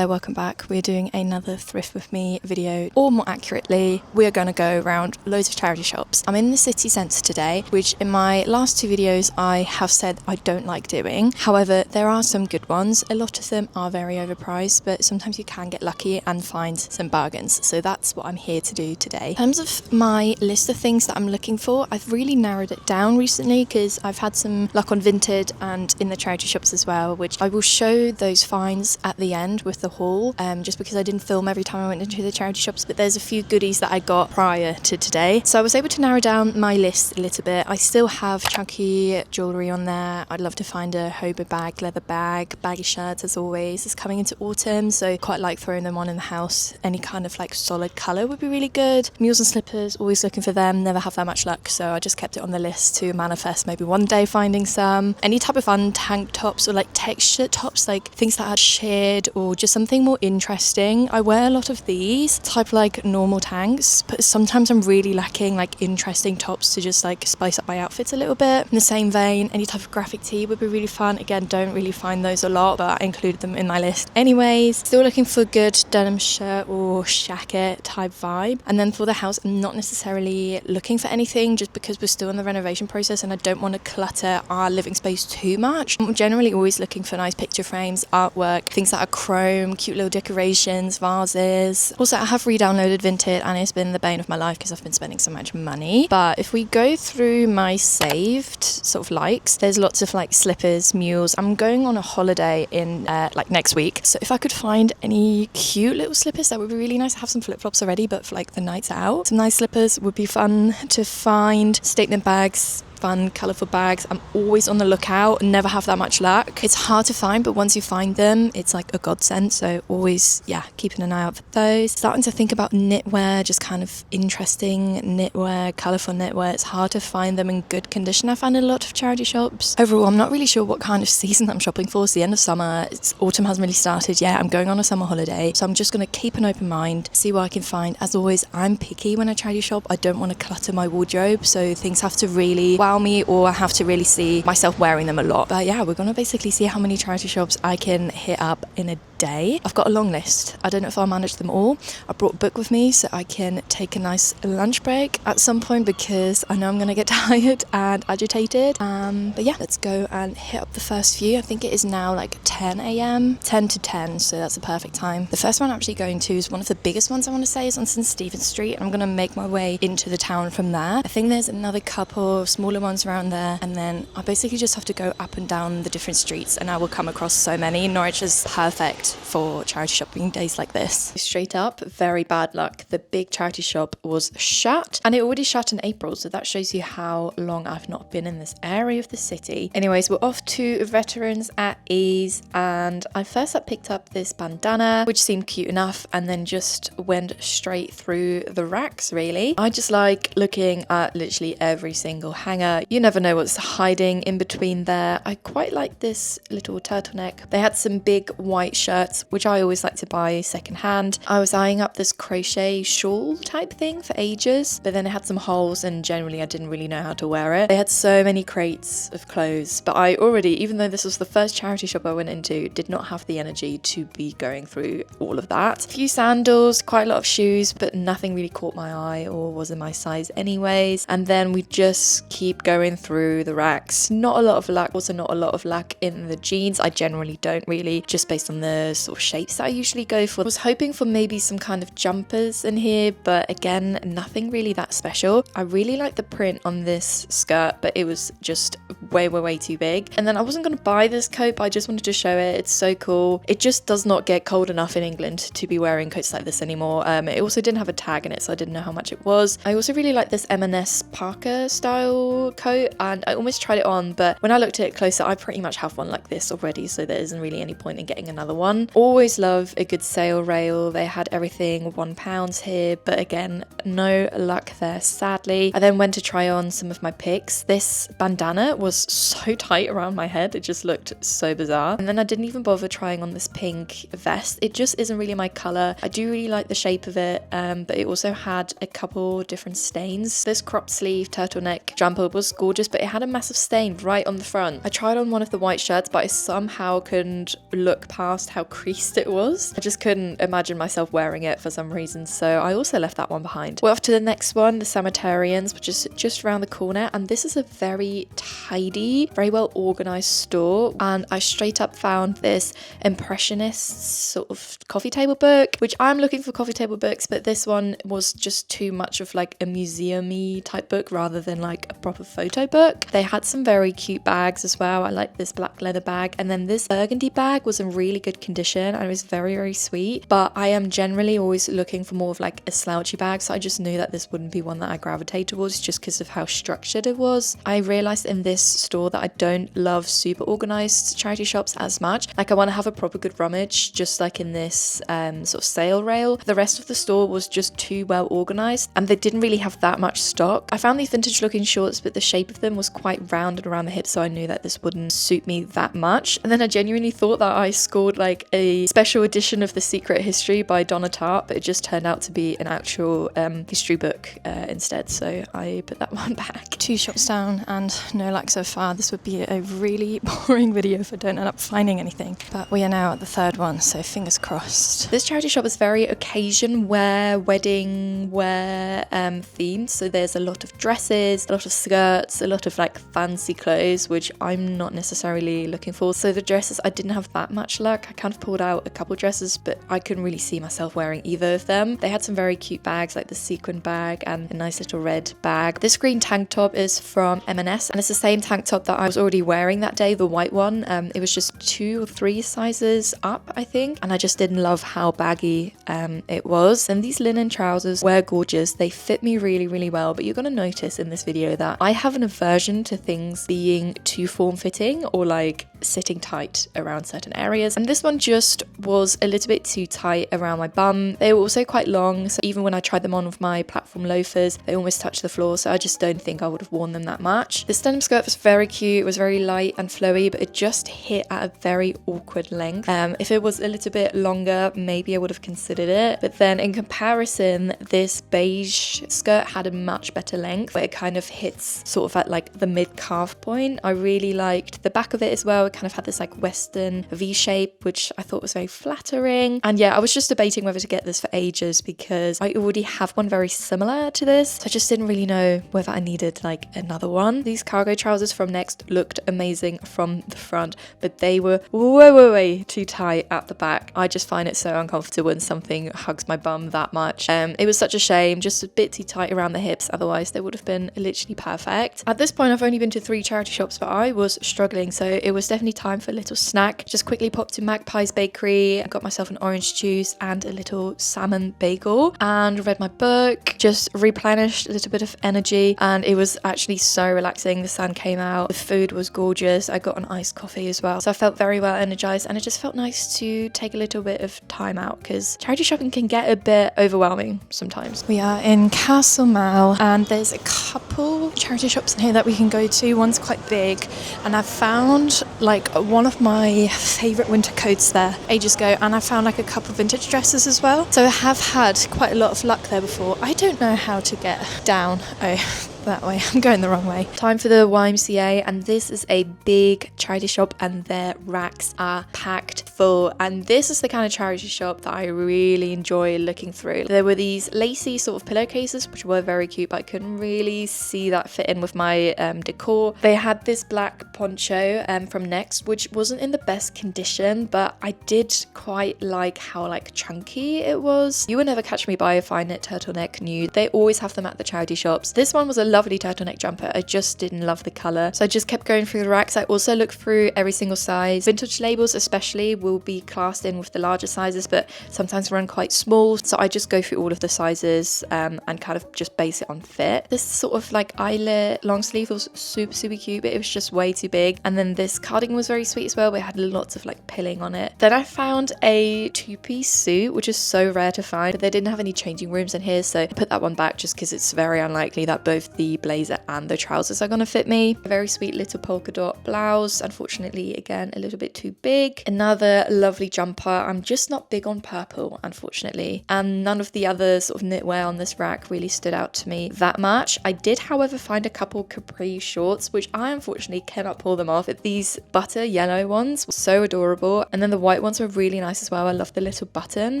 Hello, welcome back. We're doing another thrift with me video, or more accurately, we are going to go around loads of charity shops. I'm in the city centre today, which in my last two videos I have said I don't like doing. However, there are some good ones. A lot of them are very overpriced, but sometimes you can get lucky and find some bargains. So that's what I'm here to do today. In terms of my list of things that I'm looking for, I've really narrowed it down recently because I've had some luck on Vinted and in the charity shops as well, which I will show those finds at the end with the haul, just because I didn't film every time I went into the charity shops, but there's a few goodies that I got prior to today. So I was able to narrow down my list a little bit. I still have chunky jewellery on there. I'd love to find a hobo bag, leather bag, baggy shirts as always. It's coming into autumn, so quite like throwing them on in the house. Any kind of like solid colour would be really good. Mules and slippers, always looking for them, never have that much luck, so I just kept it on the list to manifest maybe one day finding some. Any type of fun tank tops or like textured tops, like things that are sheared or just something more interesting. I wear a lot of these type like normal tanks, but sometimes I'm really lacking like interesting tops to just like spice up my outfits a little bit. In the same vein, any type of graphic tee would be really fun. Again, don't really find those a lot, but I included them in my list anyways. Still looking for a good denim shirt or jacket type vibe. And then for the house, I'm not necessarily looking for anything just because we're still in the renovation process and I don't want to clutter our living space too much. I'm generally always looking for nice picture frames, artwork, things that are chrome, cute little decorations, vases. Also, I have re-downloaded Vinted and it's been the bane of my life because I've been spending so much money. But if we go through my saved sort of likes, there's lots of like slippers, mules. I'm going on a holiday in like next week, so if I could find any cute little slippers, that would be really nice. I have some flip-flops already, but for like the nights out, some nice slippers would be fun to find. Statement bags, fun, colourful bags. I'm always on the lookout, never have that much luck. It's hard to find, but once you find them, it's like a godsend. So always, yeah, keeping an eye out for those. Starting to think about knitwear, just kind of interesting knitwear, colourful knitwear. It's hard to find them in good condition. I find a lot of charity shops. Overall, I'm not really sure what kind of season I'm shopping for. It's the end of summer. Autumn hasn't really started yet. I'm going on a summer holiday, so I'm just going to keep an open mind, see what I can find. As always, I'm picky when I charity shop. I don't want to clutter my wardrobe, so things have to really wow me, or I have to really see myself wearing them a lot. But yeah, we're gonna basically see how many charity shops I can hit up in a day. I've got a long list. I don't know if I'll manage them all. I brought a book with me so I can take a nice lunch break at some point because I know I'm gonna get tired and agitated. But yeah, let's go and hit up the first few. I think it is now like 10 a.m. 10 to 10, so that's a perfect time. The first one I'm actually going to is one of the biggest ones I want to say is on St. Stephen's Street. I'm gonna make my way into the town from there. I think there's another couple of smaller ones around there, and then I basically just have to go up and down the different streets and I will come across so many. Norwich is perfect for charity shopping days like this. Straight up, very bad luck. The big charity shop was shut, and it already shut in April, so that shows you how long I've not been in this area of the city. Anyways, we're off to Veterans at Ease, and I first picked up this bandana, which seemed cute enough, and then just went straight through the racks really. I just like looking at literally every single hanger. You never know what's hiding in between there. I quite like this little turtleneck. They had some big white shirts, which I always like to buy secondhand. I was eyeing up this crochet shawl type thing for ages, but then it had some holes and generally I didn't really know how to wear it. They had so many crates of clothes, but I already, even though this was the first charity shop I went into, did not have the energy to be going through all of that. A few sandals, quite a lot of shoes, but nothing really caught my eye or was in my size anyways. And then we just keep going through the racks. Not a lot of luck, also not a lot of luck in the jeans. I generally don't really, just based on the sort of shapes that I usually go for. I was hoping for maybe some kind of jumpers in here, but again, nothing really that special. I really like the print on this skirt, but it was just way too big. And then I wasn't going to buy this coat, but I just wanted to show it. It's so cool. It just does not get cold enough in England to be wearing coats like this anymore. It also didn't have a tag in it, so I didn't know how much it was. I also really like this M&S Parker style coat, and I almost tried it on, but when I looked at it closer, I pretty much have one like this already, so there isn't really any point in getting another one. Always love a good sale rail. They had everything £1 here, but again, no luck there, sadly. I then went to try on some of my picks. This bandana was so tight around my head. It just looked so bizarre. And then I didn't even bother trying on this pink vest. It just isn't really my color. I do really like the shape of it, but it also had a couple different stains. This cropped sleeve turtleneck jumper was gorgeous, but it had a massive stain right on the front. I tried on one of the white shirts, but I somehow couldn't look past how creased it was. I just couldn't imagine myself wearing it for some reason, so I also left that one behind. We're off to the next one, the Sanitarians, which is just around the corner, and this is a very tidy, very well organized store, and I straight up found this impressionist sort of coffee table book, which I'm looking for coffee table books, but this one was just too much of like a museum-y type book rather than like a proper photo book. They had some very cute bags as well. I like this black leather bag, and then this burgundy bag was in really good condition and it was very, very sweet, but I am generally always looking for more of like a slouchy bag, so I just knew that this wouldn't be one that I gravitate towards just because of how structured it was. I realized in this store that I don't love super organized charity shops as much. Like I want to have a proper good rummage, just like in this sort of sale rail. The rest of the store was just too well organized and they didn't really have that much stock. I found these vintage looking shorts, but the shape of them was quite rounded around the hips, so I knew that this wouldn't suit me that much. And then I genuinely thought that I scored like a special edition of The Secret History by Donna Tartt, but it just turned out to be an actual history book instead, so I put that one back. 2 shops down and no luck so far. This would be a really boring video if I don't end up finding anything, but we are now at the 3rd one, so fingers crossed. This charity shop is very occasion wear, wedding wear themed, so there's a lot of dresses, a lot of skirts, a lot of like fancy clothes, which I'm not necessarily looking for. So the dresses, I didn't have that much luck. I kind of pulled out a couple dresses, but I couldn't really see myself wearing either of them. They had some very cute bags, like the sequin bag and a nice little red bag. This green tank top is from M&S, and it's the same tank top that I was already wearing that day, the white one. It was just 2 or 3 sizes up, I think, and I just didn't love how baggy it was. And these linen trousers were gorgeous. They fit me really, really well, but you're gonna notice in this video that I have an aversion to things being too form-fitting or like sitting tight around certain areas, and this one just was a little bit too tight around my bum. They were also quite long, so even when I tried them on with my platform loafers, they almost touched the floor, so I just don't think I would have worn them that much. This denim skirt was very cute. It was very light and flowy, but it just hit at a very awkward length. If it was a little bit longer, maybe I would have considered it, but then in comparison, this beige skirt had a much better length, but it kind of hits sort of at like the mid-calf point. I really liked the back of it as well. It kind of had this like Western V shape, which I thought was very flattering. And yeah, I was just debating whether to get this for ages because I already have one very similar to this, so I just didn't really know whether I needed like another one. These cargo trousers from Next looked amazing from the front, but they were way too tight at the back. I just find it so uncomfortable when something hugs my bum that much. It was such a shame, just a bit too tight around the hips, otherwise they would have been literally perfect. At this point, I've only been to 3 charity shops, but I was struggling, so it was definitely time for a little snack. Just quickly popped to Magpie's Bakery, got myself an orange juice and a little salmon bagel, and read my book, just replenished a little bit of energy, and it was actually so relaxing. The sun came out, the food was gorgeous, I got an iced coffee as well, so I felt very well energized, and it just felt nice to take a little bit of time out because charity shopping can get a bit overwhelming sometimes. We are in Castle Mall, and there's a couple charity shops in here that we can go to. One's quite big, and I've found like one of my favorite winter coats there ages ago, and I found like a couple vintage dresses as well, so I have had quite a lot of luck there before. I don't know how to get down. Oh, that way. I'm going the wrong way. Time for the YMCA, and this is a big charity shop and their racks are packed full, and this is the kind of charity shop that I really enjoy looking through. There were these lacy sort of pillowcases which were very cute, but I couldn't really see that fit in with my decor. They had this black poncho from Next, which wasn't in the best condition, but I did quite like how like chunky it was. You will never catch me by a fine knit turtleneck nude. They always have them at the charity shops. This one was a lovely turtleneck jumper. I just didn't love the color, so I just kept going through the racks. I also looked through every single size. Vintage labels especially will be classed in with the larger sizes, but sometimes run quite small, so I just go through all of the sizes and kind of just base it on fit. This sort of like eyelet long sleeve was super cute, but it was just way too big. And then this cardigan was very sweet as well. It had lots of like pilling on it. Then I found a 2-piece suit, which is so rare to find, but they didn't have any changing rooms in here, so I put that one back just because it's very unlikely that both the blazer and the trousers are gonna fit me. A very sweet little polka dot blouse, unfortunately again a little bit too big. Another lovely jumper. I'm just not big on purple, unfortunately, and none of the other sort of knitwear on this rack really stood out to me that much. I did however find a couple capri shorts, which I unfortunately cannot pull them off. These butter yellow ones were so adorable, and then the white ones were really nice as well. I love the little button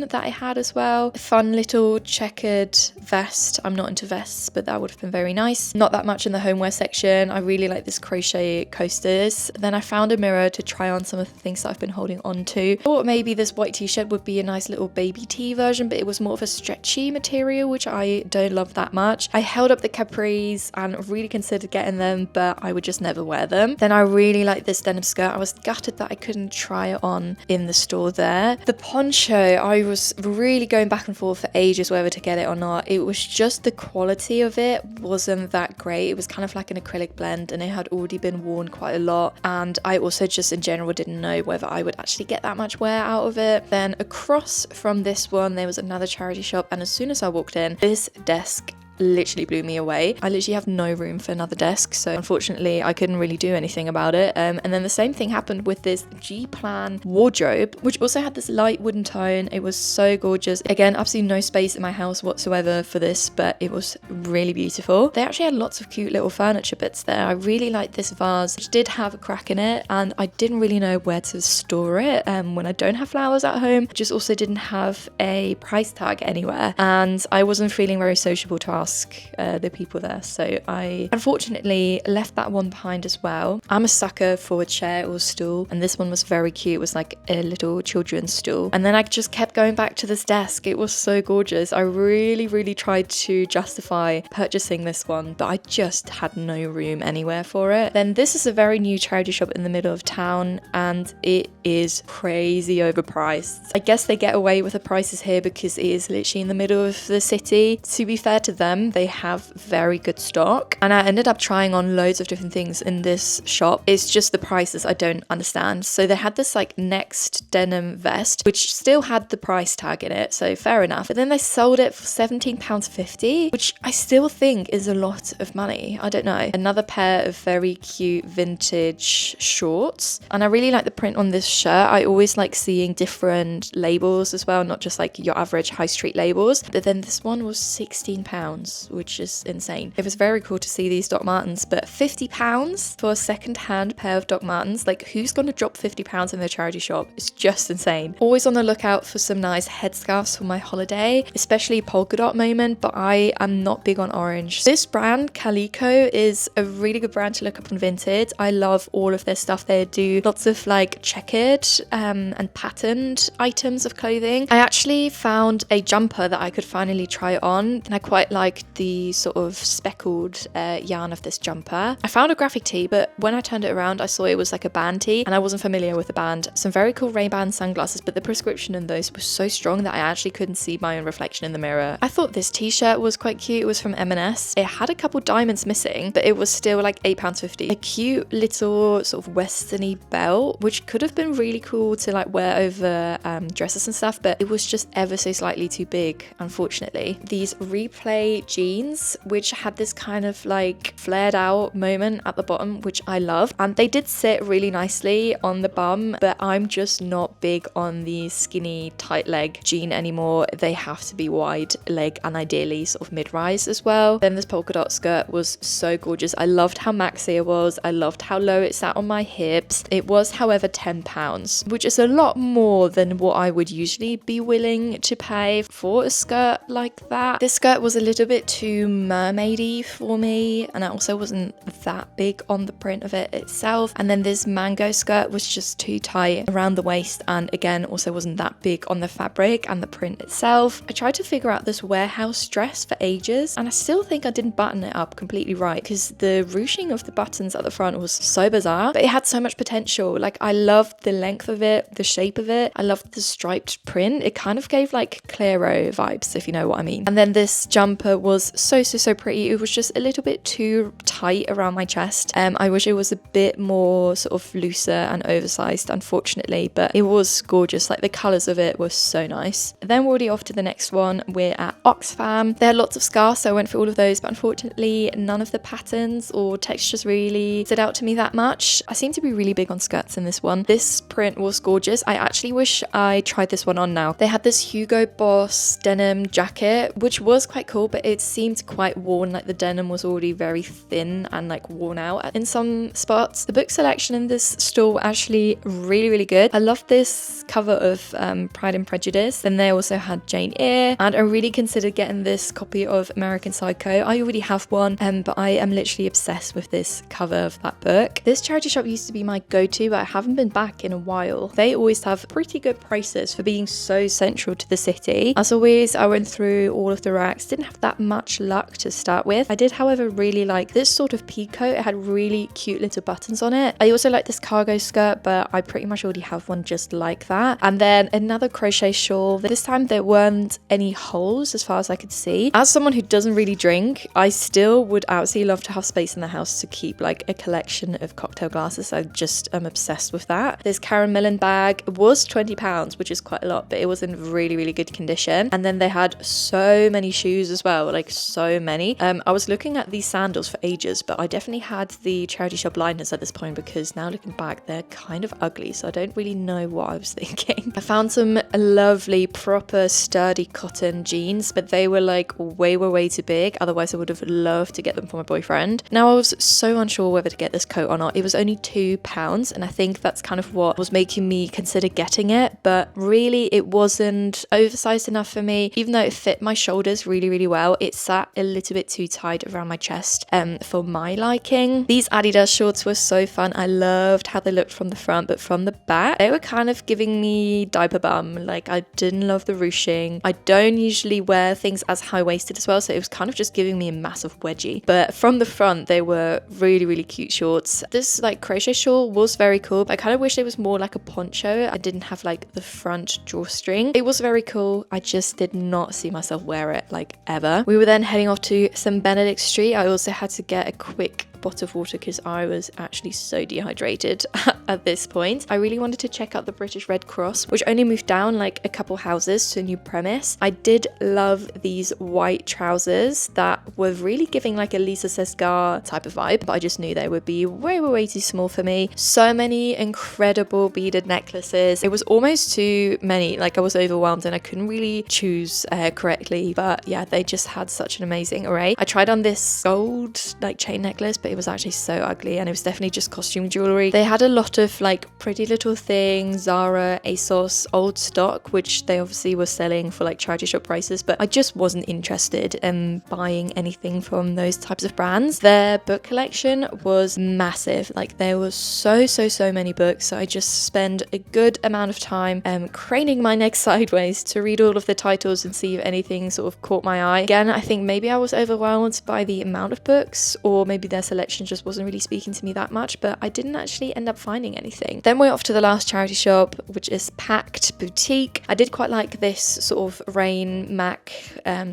that I had as well. A fun little checkered vest. I'm not into vests, but that would have been very nice. Not that much in the homeware section. I really like this crochet coasters. Then I found a mirror to try on some of the things that I've been holding on to. Thought maybe this white t-shirt would be a nice little baby tee version, but it was more of a stretchy material, which I don't love that much. I held up the capris and really considered getting them, but I would just never wear them. Then I really like this denim skirt. I was gutted that I couldn't try it on in the store there. The poncho, I was really going back and forth for ages whether to get it or not. It was just the quality of it wasn't that great. It was kind of like an acrylic blend and it had already been worn quite a lot, and I also just in general didn't know whether I would actually get that much wear out of it. Then across from this one there was another charity shop, and as soon as I walked in, this desk literally blew me away. I literally have no room for another desk, so unfortunately I couldn't really do anything about it. And then the same thing happened with this G-plan wardrobe, which also had this light wooden tone. It was so gorgeous. Again, absolutely no space in my house whatsoever for this, but it was really beautiful. They actually had lots of cute little furniture bits there. I really liked this vase, which did have a crack in it, and I didn't really know where to store it when I don't have flowers at home. I just also didn't have a price tag anywhere, and I wasn't feeling very sociable to ask the people there, so I unfortunately left that one behind as well. I'm a sucker for a chair or stool, and this one was very cute. It was like a little children's stool, and then I just kept going back to this desk. It was so gorgeous. I really tried to justify purchasing this one, but I just had no room anywhere for it. Then this is a very new charity shop in the middle of town, and it is crazy overpriced. I guess they get away with the prices here because it is literally in the middle of the city. To be fair to them, they have very good stock, and I ended up trying on loads of different things in this shop. It's just the prices I don't understand. So they had this like Next denim vest, which still had the price tag in it, so fair enough, but then they sold it for £17.50, which I still think is a lot of money. I don't know. Another pair of very cute vintage shorts, and I really like the print on this shirt. I always like seeing different labels as well, not just like your average high street labels. But then this one was £16, which is insane. It was very cool to see these Doc Martens, but £50 for a second-hand pair of Doc Martens, like who's gonna drop £50 in their charity shop? It's just insane. Always on the lookout for some nice headscarves for my holiday, especially polka dot moment, but I am not big on orange. This brand, Calico, is a really good brand to look up on Vinted. I love all of their stuff. They do lots of like checkered and patterned items of clothing. I actually found a jumper that I could finally try on, and I quite liked the sort of speckled yarn of this jumper. I found a graphic tee, but when I turned it around I saw it was like a band tee, and I wasn't familiar with the band. Some very cool Ray-Ban sunglasses, but the prescription in those was so strong that I actually couldn't see my own reflection in the mirror. I thought this t-shirt was quite cute. It was from M&S. It had a couple diamonds missing, but it was still like £8.50. A cute little sort of westerny belt, which could have been really cool to like wear over dresses and stuff, but it was just ever so slightly too big, unfortunately. These Replay jeans, which had this kind of like flared out moment at the bottom, which I love, and they did sit really nicely on the bum, but I'm just not big on the skinny tight leg jean anymore. They have to be wide leg and ideally sort of mid-rise as well. Then this polka dot skirt was so gorgeous. I loved how maxi it was. I loved how low it sat on my hips. It was however £10, which is a lot more than what I would usually be willing to pay for a skirt like that. This skirt was a little bit too mermaidy for me, and I also wasn't that big on the print of it itself. And then this mango skirt was just too tight around the waist, and again also wasn't that big on the fabric and the print itself. I tried to figure out this warehouse dress for ages, and I still think I didn't button it up completely right because the ruching of the buttons at the front was so bizarre, but it had so much potential. Like I loved the length of it, the shape of it. I loved the striped print. It kind of gave like Clairo vibes, if you know what I mean. And then this jumper was so pretty. It was just a little bit too tight around my chest. I wish it was a bit more sort of looser and oversized, unfortunately, but it was gorgeous. Like the colors of it were so nice. Then we're already off to the next one. We're at Oxfam. There are lots of scarves, so I went through all of those, but unfortunately none of the patterns or textures really stood out to me that much. I seem to be really big on skirts in this one. This print was gorgeous. I actually wish I tried this one on now. They had this Hugo Boss denim jacket, which was quite cool, but it seemed quite worn. Like the denim was already very thin and like worn out in some spots. The book selection in this store were actually really good. I love this cover of Pride and Prejudice. Then they also had Jane Eyre, and I really considered getting this copy of American Psycho. I already have one, but I am literally obsessed with this cover of that book. This charity shop used to be my go-to, but I haven't been back in a while. They always have pretty good prices for being so central to the city. As always, I went through all of the racks. Didn't have that much luck to start with. I did, however, really like this sort of pea coat. It had really cute little buttons on it. I also like this cargo skirt, but I pretty much already have one just like that. And then another crochet shawl. This time there weren't any holes as far as I could see. As someone who doesn't really drink, I still would absolutely love to have space in the house to keep like a collection of cocktail glasses. I just am obsessed with that. This Karen Millen bag was £20, which is quite a lot, but it was in really good condition. And then they had so many shoes as well, like so many. I was looking at these sandals for ages, but I definitely had the charity shop liners at this point, because now looking back, they're kind of ugly, so I don't really know what I was thinking. I found some lovely proper sturdy cotton jeans, but they were like way too big. Otherwise I would have loved to get them for my boyfriend. Now I was so unsure whether to get this coat or not. It was only £2, and I think that's kind of what was making me consider getting it, but really it wasn't oversized enough for me. Even though it fit my shoulders really well, it sat a little bit too tight around my chest for my liking. These Adidas shorts were so fun. I loved how they looked from the front, but from the back they were kind of giving me diaper bum. Like I didn't love the ruching. I don't usually wear things as high-waisted as well, so it was kind of just giving me a massive wedgie. But from the front they were really cute shorts. This like crochet shawl was very cool, but I kind of wish it was more like a poncho. I didn't have like the front drawstring. It was very cool. I just did not see myself wear it like ever. We were then heading off to St. Benedict Street. I also had to get a quick bottle of water because I was actually so dehydrated at this point. I really wanted to check out the British Red Cross, which only moved down like a couple houses to a new premise. I did love these white trousers that were really giving like a Lisa Sesgar type of vibe, but I just knew they would be way too small for me. So many incredible beaded necklaces. It was almost too many. Like I was overwhelmed and I couldn't really choose correctly, but yeah, they just had such an amazing array. I tried on this gold like chain necklace, but it was actually so ugly, and it was definitely just costume jewelry. They had a lot of like Pretty Little Thing, Zara, ASOS old stock, which they obviously were selling for like charity shop prices, but I just wasn't interested in buying anything from those types of brands. Their book collection was massive. Like there was so many books, so I just spent a good amount of time craning my neck sideways to read all of the titles and see if anything sort of caught my eye. Again, I think maybe I was overwhelmed by the amount of books, or maybe their selection just wasn't really speaking to me that much, but I didn't actually end up finding anything. Then we're off to the last charity shop, which is Packed Boutique. I did quite like this sort of Rain Mac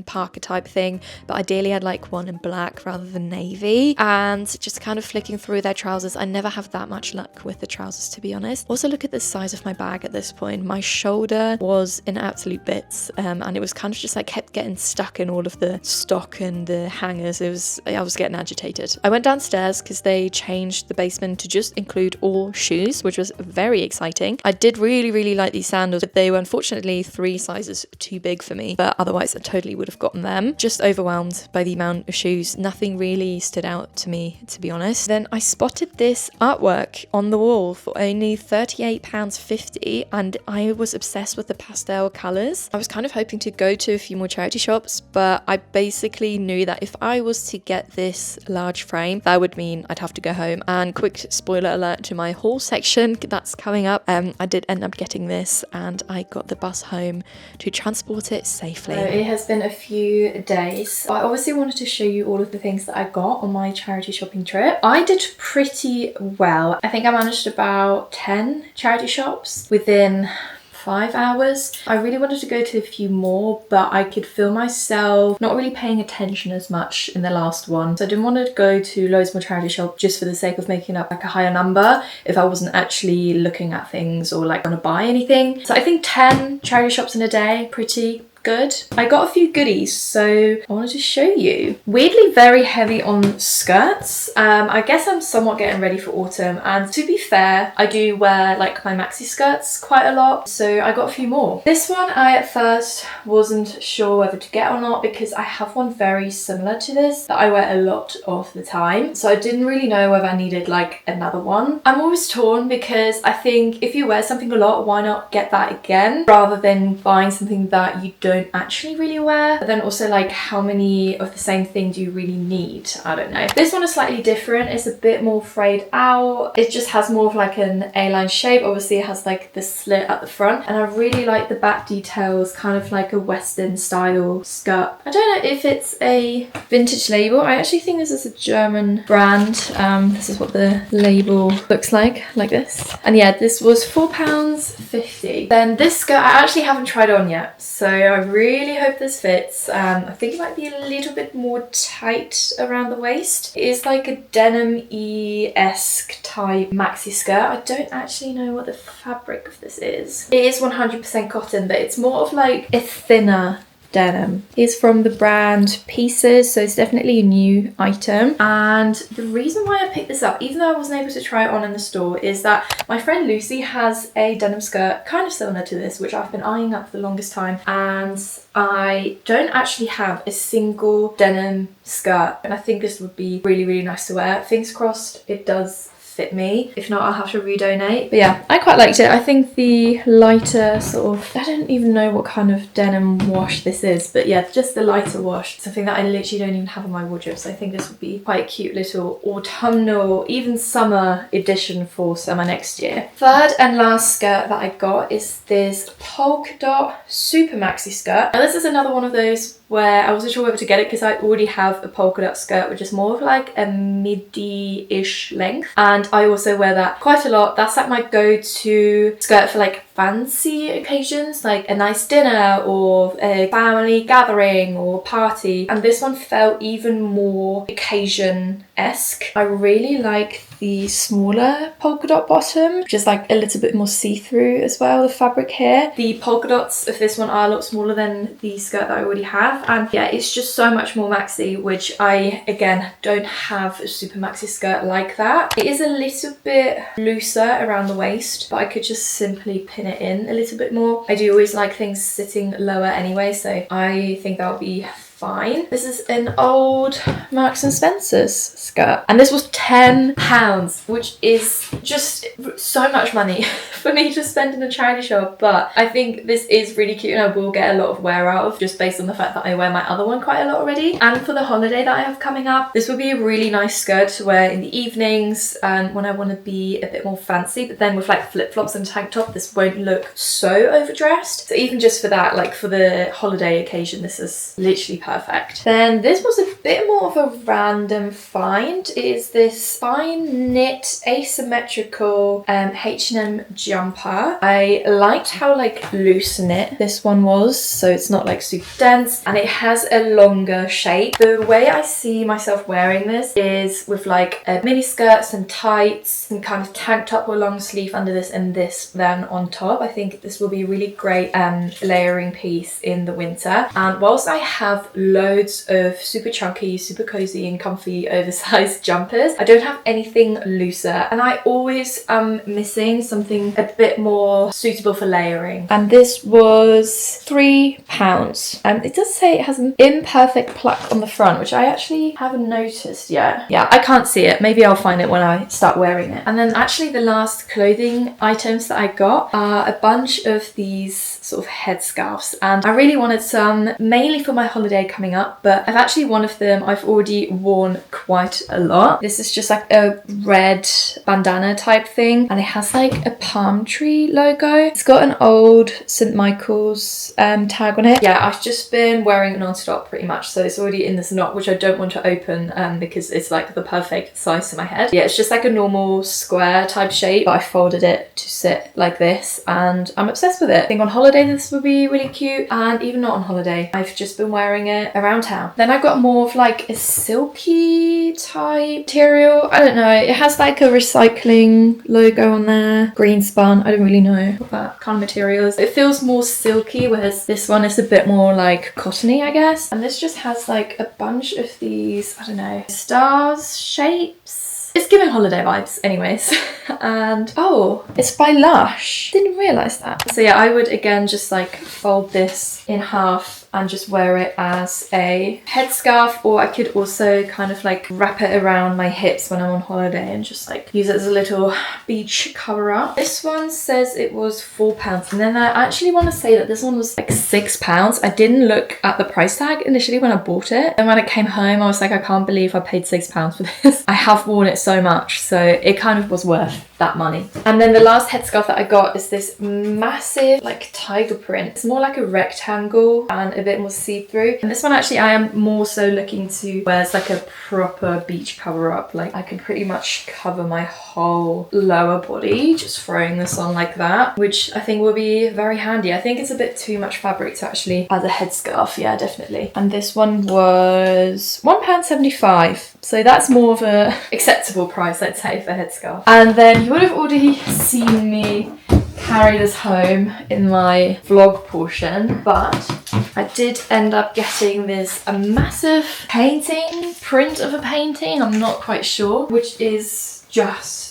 Parker type thing, but ideally I'd like one in black rather than navy. And just kind of flicking through their trousers, I never have that much luck with the trousers, to be honest. Also, look at the size of my bag at this point. My shoulder was in absolute bits, and it was kind of just like kept getting stuck in all of the stock and the hangers. I was getting agitated. I went downstairs because they changed the basement to just include all shoes, which was very exciting. I did really like these sandals, but they were unfortunately 3 sizes too big for me, but otherwise I totally would have gotten them. Just overwhelmed by the amount of shoes. Nothing really stood out to me, to be honest. Then I spotted this artwork on the wall for only £38.50, and I was obsessed with the pastel colours. I was kind of hoping to go to a few more charity shops, but I basically knew that if I was to get this large frame, that would mean I'd have to go home. And quick spoiler alert to my haul section that's coming up, I did end up getting this, and I got the bus home to transport it safely. So it has been a few days. I obviously wanted to show you all of the things that I got on my charity shopping trip. I did pretty well. I think I managed about 10 charity shops within 5 hours. I really wanted to go to a few more, but I could feel myself not really paying attention as much in the last one. So I didn't want to go to loads more charity shops just for the sake of making up like a higher number if I wasn't actually looking at things or like want to buy anything. So I think 10 charity shops in a day, pretty good. I got a few goodies, so I wanted to show you. Weirdly very heavy on skirts. I guess I'm somewhat getting ready for autumn, and to be fair, I do wear like my maxi skirts quite a lot, so I got a few more. This one I at first wasn't sure whether to get or not because I have one very similar to this that I wear a lot of the time, so I didn't really know whether I needed like another one. I'm always torn because I think if you wear something a lot, why not get that again rather than buying something that you don't actually really wear. But then also, like, how many of the same thing do you really need? I don't know. This one is slightly different. It's a bit more frayed out. It just has more of like an A-line shape. Obviously it has like the slit at the front, and I really like the back details, kind of like a Western style skirt. I don't know if it's a vintage label. I actually think this is a German brand. This is what the label looks like this. And yeah, this was £4.50. Then this skirt I actually haven't tried on yet, so I really hope this fits. I think it might be a little bit more tight around the waist. It is like a denim-y-esque type maxi skirt. I don't actually know what the fabric of this is. It is 100% cotton, but it's more of like a thinner denim. It's from the brand Pieces, so it's definitely a new item. And the reason why I picked this up, even though I wasn't able to try it on in the store, is that my friend Lucy has a denim skirt kind of similar to this, which I've been eyeing up for the longest time, and I don't actually have a single denim skirt, and I think this would be really, really nice to wear. Fingers crossed it does fit me. If not, I'll have to redonate. But yeah, I quite liked it. I think the lighter sort of, I don't even know what kind of denim wash this is, but yeah, just the lighter wash, something that I literally don't even have in my wardrobe. So I think this would be quite a cute little autumnal, even summer edition for summer next year. Third and last skirt that I got is this polka dot super maxi skirt. Now this is another one of those where I wasn't sure whether to get it because I already have a polka dot skirt, which is more of like a midi-ish length, and I also wear that quite a lot. That's like my go-to skirt for like fancy occasions, like a nice dinner or a family gathering or party, and this one felt even more occasion-esque. I really like the smaller polka dot bottom, which is like a little bit more see-through as well, the fabric here. The polka dots of this one are a lot smaller than the skirt that I already have, and yeah, it's just so much more maxi, which I again don't have a super maxi skirt like that. It is a little bit looser around the waist, but I could just simply pin it in a little bit more. I do always like things sitting lower anyway, so I think that would be fine. This is an old Marks and Spencer's skirt, and this was £10, which is just so much money for me to spend in a charity shop, but I think this is really cute and I will get a lot of wear out of, just based on the fact that I wear my other one quite a lot already. And for the holiday that I have coming up, this would be a really nice skirt to wear in the evenings and when I want to be a bit more fancy, but then with like flip-flops and tank top, this won't look so overdressed. So even just for that, like for the holiday occasion, this is literally perfect. Then this was a bit more of a random find. It is this fine knit asymmetrical H&M jumper. I liked how like loose knit this one was, so it's not like super dense, and it has a longer shape. The way I see myself wearing this is with like a mini skirt, some tights, some kind of tank top or long sleeve under this, and this then on top. I think this will be a really great layering piece in the winter. And whilst I have loads of super chunky, super cozy and comfy oversized jumpers, I don't have anything looser, and I always am missing something a bit more suitable for layering. And this was £3. It does say it has an imperfect pluck on the front, which I actually haven't noticed yet. Yeah, I can't see it. Maybe I'll find it when I start wearing it. And then actually the last clothing items that I got are a bunch of these sort of headscarves, and I really wanted some mainly for my holiday coming up, but I've actually one of them I've already worn quite a lot. This is just like a red bandana type thing, and it has like a palm tree logo. It's got an old St. Michael's tag on it. Yeah, I've just been wearing it non-stop pretty much, so it's already in this knot, which I don't want to open because it's like the perfect size to my head. Yeah, it's just like a normal square type shape, but I folded it to sit like this, and I'm obsessed with it. I think on holiday this would be really cute, and even not on holiday, I've just been wearing it around town. Then I got more of like a silky type material. I don't know, it has like a recycling logo on there, green spun. I don't really know what that kind of material is. It feels more silky, whereas this one is a bit more like cottony, I guess. And this just has like a bunch of these, I don't know, stars shapes. It's giving holiday vibes anyways. And oh, it's by Lush. Didn't realise that. So yeah, I would again just like fold this in half and just wear it as a headscarf, or I could also kind of like wrap it around my hips when I'm on holiday and just like use it as a little beach cover up. This one says it was £4, and then I actually want to say that this one was like £6. I didn't look at the price tag initially when I bought it, and when I came home I was like, I can't believe I paid £6 for this. I have worn it so much, so it kind of was worth that money. And then the last headscarf that I got is this massive like tiger print. It's more like a rectangle and a bit more see-through, and this one actually I am more so looking to wear as like a proper beach cover up. Like I can pretty much cover my whole lower body just throwing this on like that, which I think will be very handy. I think it's a bit too much fabric to actually as a headscarf. Yeah, definitely. And this one was £1.75, so that's more of a acceptable price, let's say, for headscarf. And then you would have already seen me carry this home in my vlog portion, but I did end up getting this a massive painting, print of a painting, I'm not quite sure, which is just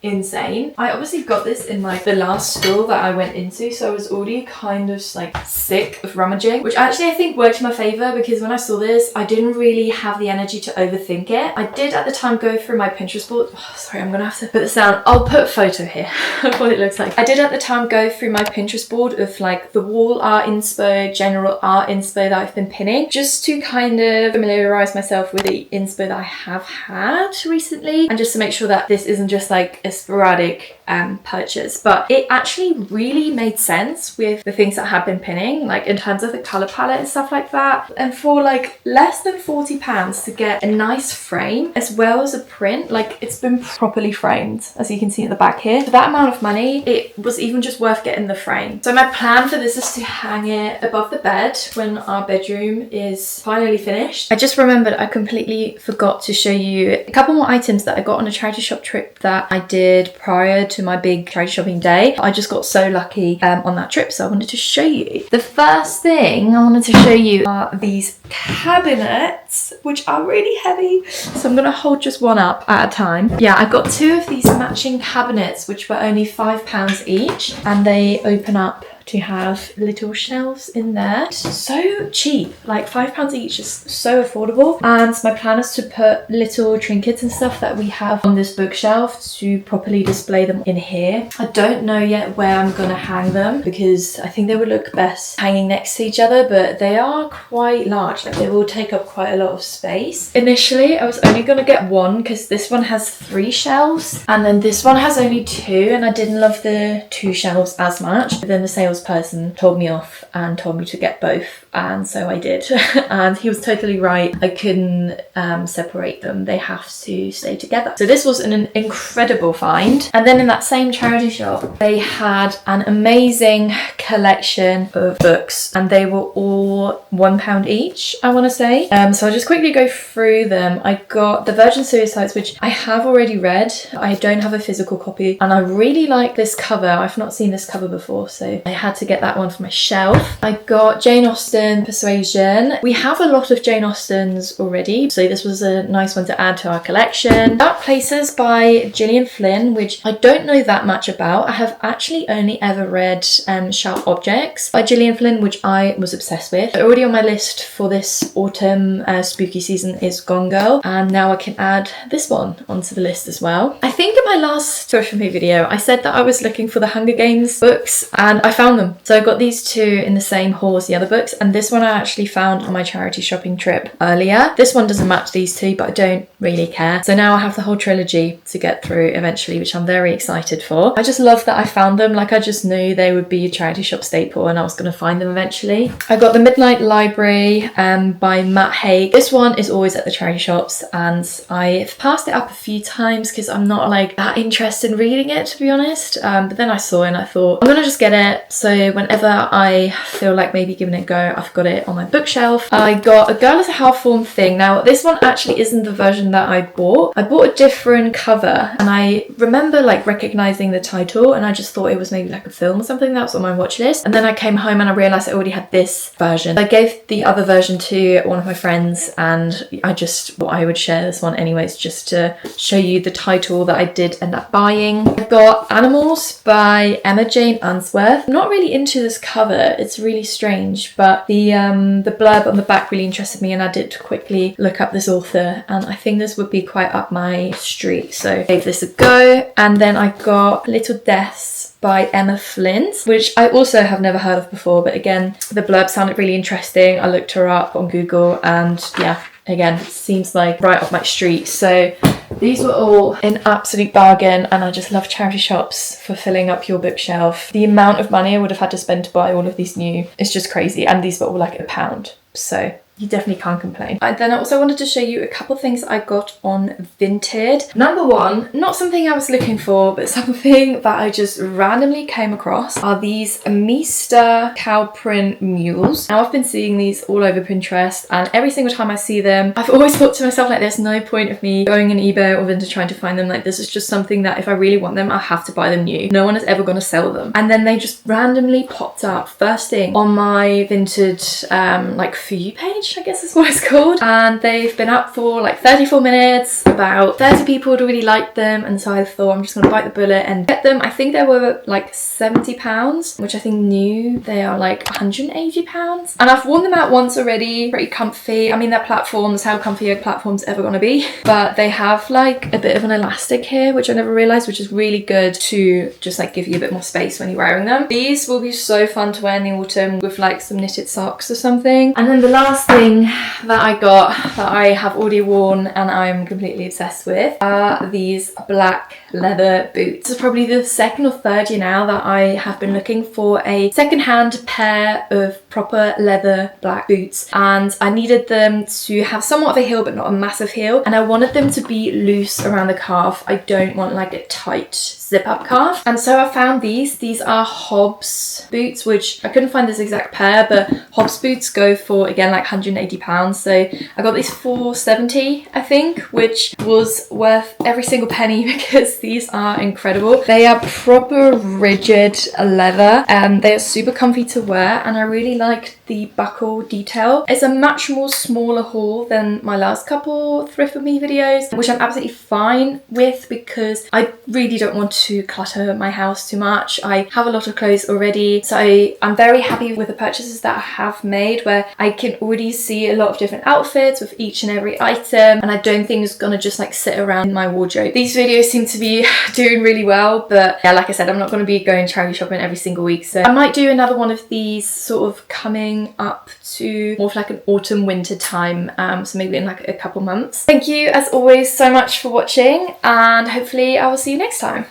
insane. I obviously got this in like the last store that I went into, so I was already kind of like sick of rummaging, which actually I think worked in my favor, because when I saw this I didn't really have the energy to overthink it. I did at the time go through my Pinterest board. Oh, sorry, I'm gonna have to put this down. I'll put a photo here of what it looks like. I did at the time go through my Pinterest board of like the wall art inspo, general art inspo that I've been pinning, just to kind of familiarize myself with the inspo that I have had recently, and just to make sure that this isn't just like a sporadic purchase. But it actually really made sense with the things that I have been pinning, like in terms of the color palette and stuff like that. And for like less than £40 to get a nice frame as well as a print, like it's been properly framed, as you can see at the back here. For that amount of money, it was even just worth getting the frame. So my plan for this is to hang it above the bed when our bedroom is finally finished. I just remembered I completely forgot to show you a couple more items that I got on a charity shop trip that I did prior to my big charity shopping day. I just got so lucky on that trip, so I wanted to show you. The first thing I wanted to show you are these cabinets, which are really heavy, so I'm gonna hold just one up at a time. Yeah, I got two of these matching cabinets, which were only £5 each, and they open up to have little shelves in there. So cheap, like £5 each is so affordable. And my plan is to put little trinkets and stuff that we have on this bookshelf to properly display them in here. I don't know yet where I'm gonna hang them, because I think they would look best hanging next to each other, but they are quite large, like they will take up quite a lot of space. Initially I was only gonna get one because this one has 3 shelves and then this one has only 2, and I didn't love the 2 shelves as much. But then the salesperson told me off and told me to get both, and so I did. And he was totally right. I couldn't separate them, they have to stay together. So this was an incredible find. And then in that same charity shop they had an amazing collection of books, and they were all £1 each, I want to say. So I'll just quickly go through them. I got The Virgin Suicides, which I have already read. I don't have a physical copy, and I really like this cover. I've not seen this cover before, so I had to get that one for my shelf. I got Jane Austen, Persuasion. We have a lot of Jane Austens already, so this was a nice one to add to our collection. Dark Places by Gillian Flynn, which I don't know that much about. I have actually only ever read Sharp Objects by Gillian Flynn, which I was obsessed with. Already on my list for this autumn spooky season is Gone Girl, and now I can add this one onto the list as well. I think in my last social media video I said that I was looking for the Hunger Games books, and I found found them. So I got these two in the same haul as the other books, and this one I actually found on my charity shopping trip earlier. This one doesn't match these two, but I don't really care. So now I have the whole trilogy to get through eventually, which I'm very excited for. I just love that I found them. Like, I just knew they would be a charity shop staple and I was going to find them eventually. I got The Midnight Library by Matt Haig. This one is always at the charity shops, and I've passed it up a few times because I'm not like that interested in reading it, to be honest. But then I saw it and I thought, I'm gonna just get it. So whenever I feel like maybe giving it a go, I've got it on my bookshelf. I got A Girl is a Half Formed Thing. Now, this one actually isn't the version that I bought. I bought a different cover, and I remember like recognizing the title, and I just thought it was maybe like a film or something that was on my watch list. And then I came home and I realized I already had this version. I gave the other version to one of my friends, and I just thought I would share this one anyways, just to show you the title that I did end up buying. I've got Animals by Emma Jane Unsworth. I'm not really into this cover. It's really strange, but the blurb on the back really interested me, and I did quickly look up this author, and I think this would be quite up my street, so I gave this a go. And then I got Little Deaths by Emma Flint, which I also have never heard of before, but again, the blurb sounded really interesting. I looked her up on Google, and yeah, again, it seems like right up my street. So these were all an absolute bargain, and I just love charity shops for filling up your bookshelf. The amount of money I would have had to spend to buy all of these new is just crazy, and these were all like £1, so you definitely can't complain. Then I also wanted to show you a couple things I got on Vinted. Number one, not something I was looking for, but something that I just randomly came across, are these Meester cow print mules. Now, I've been seeing these all over Pinterest, and every single time I see them, I've always thought to myself, like, there's no point of me going on eBay or Vinted trying to find them. Like, this is just something that if I really want them, I have to buy them new. No one is ever going to sell them. And then they just randomly popped up first thing on my Vinted like For You page, I guess is what it's called, and they've been up for like 34 minutes. About 30 people had really liked them, and so I thought I'm just gonna bite the bullet and get them. I think they were like £70, which I think new they are like £180, and I've worn them out once already. Pretty comfy. I mean, their platforms, how comfy are platforms ever gonna be? But they have like a bit of an elastic here, which I never realized, which is really good to just like give you a bit more space when you're wearing them. These will be so fun to wear in the autumn with like some knitted socks or something. And then the last thing that I got that I have already worn and I'm completely obsessed with are these black leather boots. This is probably the second or third year now that I have been looking for a second-hand pair of proper leather black boots, and I needed them to have somewhat of a heel but not a massive heel, and I wanted them to be loose around the calf. I don't want like a tight zip up calf, and so I found these. These are Hobbs boots, which I couldn't find this exact pair, but Hobbs boots go for again like £180, so I got these for £70 I think, which was worth every single penny because these are incredible. They are proper rigid leather and they are super comfy to wear, and I really like the buckle detail. It's a much more smaller haul than my last couple thrift with me videos, which I'm absolutely fine with because I really don't want to clutter my house too much. I have a lot of clothes already, so I'm very happy with the purchases that I have made, where I can already see a lot of different outfits with each and every item, and I don't think it's gonna just like sit around in my wardrobe. These videos seem to be doing really well, but yeah, like I said, I'm not going to be going charity shopping every single week, so I might do another one of these sort of coming up to more of like an autumn winter time, so maybe in like a couple months. Thank you as always so much for watching, and hopefully I will see you next time.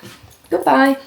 Goodbye.